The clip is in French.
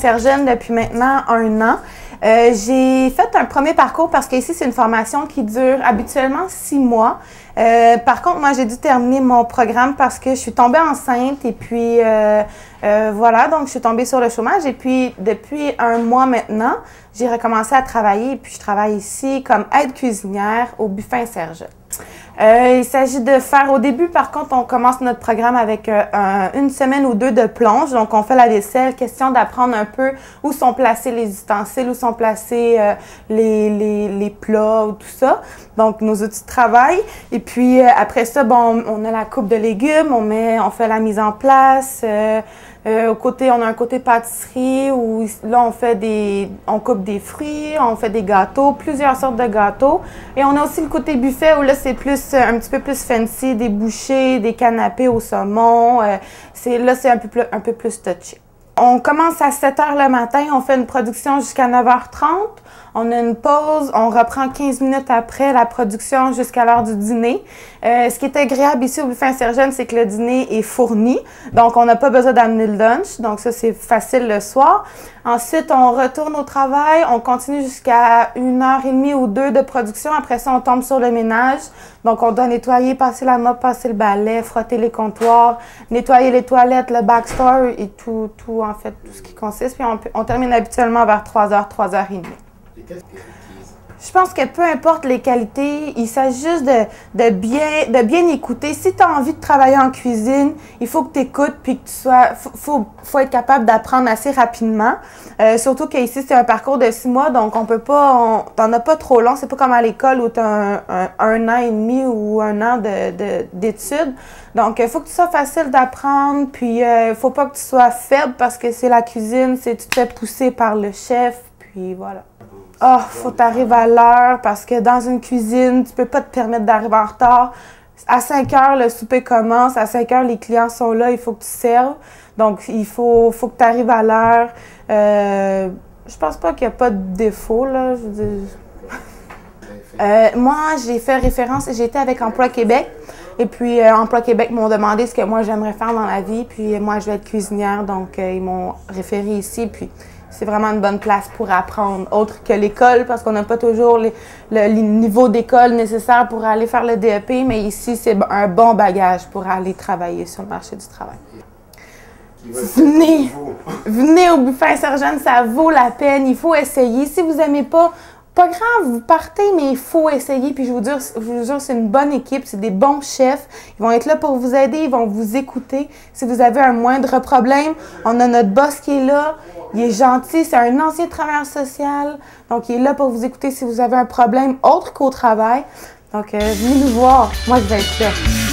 Saint-Jean depuis maintenant 1 an. J'ai fait un premier parcours parce qu'ici, c'est une formation qui dure habituellement 6 mois. Par contre, moi, j'ai dû terminer mon programme parce que je suis tombée enceinte et puis voilà, donc je suis tombée sur le chômage. Et puis, depuis 1 mois maintenant, j'ai recommencé à travailler et puis je travaille ici comme aide cuisinière au Buffet Saint-Jean. Il s'agit de faire, au début, par contre, on commence notre programme avec 1 semaine ou 2 de plonge. Donc, on fait la vaisselle, question d'apprendre un peu où sont placés les ustensiles, où sont placés les plats, tout ça. Donc, nos outils de travail. Et puis, après ça, bon, on a la coupe de légumes, on fait la mise en place. Au côté, on a un côté pâtisserie où là, on coupe des fruits, on fait des gâteaux, plusieurs sortes de gâteaux. Et on a aussi le côté buffet où là, c'est un petit peu plus fancy, des bouchées, des canapés au saumon. Là, c'est un peu plus touché. On commence à 7 h le matin, on fait une production jusqu'à 9 h 30. On a une pause, on reprend 15 minutes après la production jusqu'à l'heure du dîner. Ce qui est agréable ici au Buffet Saint-Jean, c'est que le dîner est fourni. Donc, on n'a pas besoin d'amener le lunch. Donc, ça, c'est facile le soir. Ensuite, on retourne au travail. On continue jusqu'à 1h30 ou 2 de production. Après ça, on tombe sur le ménage. Donc, on doit nettoyer, passer la mop, passer le balai, frotter les comptoirs, nettoyer les toilettes, le backstore et tout en fait, tout ce qui consiste. Puis, on termine habituellement vers 3 h, 3h30. Je pense que peu importe les qualités, il s'agit juste de bien écouter. Si tu as envie de travailler en cuisine, il faut que tu écoutes puis que tu sois. Faut être capable d'apprendre assez rapidement. Surtout qu'ici, c'est un parcours de 6 mois, donc on peut pas. T'en as pas trop long. C'est pas comme à l'école où tu as un an et demi ou 1 an d'études. Donc, il faut que tu sois facile d'apprendre, puis faut pas que tu sois faible parce que c'est la cuisine, tu te fais pousser par le chef, puis voilà. Ah, faut que tu arrives à l'heure parce que dans une cuisine, tu peux pas te permettre d'arriver en retard. À 5 h, le souper commence. À 5 h, les clients sont là, il faut que tu serves. Donc, il faut que tu arrives à l'heure. Je pense pas qu'il y a pas de défaut, là. Je veux dire. Moi, j'ai fait référence, j'ai été avec Emploi Québec. Et puis, Emploi Québec m'ont demandé ce que moi, j'aimerais faire dans la vie. Puis, moi, je vais être cuisinière. Donc, ils m'ont référé ici. Puis, c'est vraiment une bonne place pour apprendre, autre que l'école, parce qu'on n'a pas toujours le niveau d'école nécessaire pour aller faire le DEP, mais ici, c'est un bon bagage pour aller travailler sur le marché du travail. Venez au Buffet Saint-Jean, ça vaut la peine, il faut essayer. Si vous n'aimez pas grave, vous partez, mais il faut essayer. Puis je vous jure, c'est une bonne équipe, c'est des bons chefs. Ils vont être là pour vous aider, ils vont vous écouter. Si vous avez un moindre problème, on a notre boss qui est là. Il est gentil, c'est un ancien travailleur social. Donc, il est là pour vous écouter si vous avez un problème autre qu'au travail. Donc, venez nous voir. Moi, je vais être là.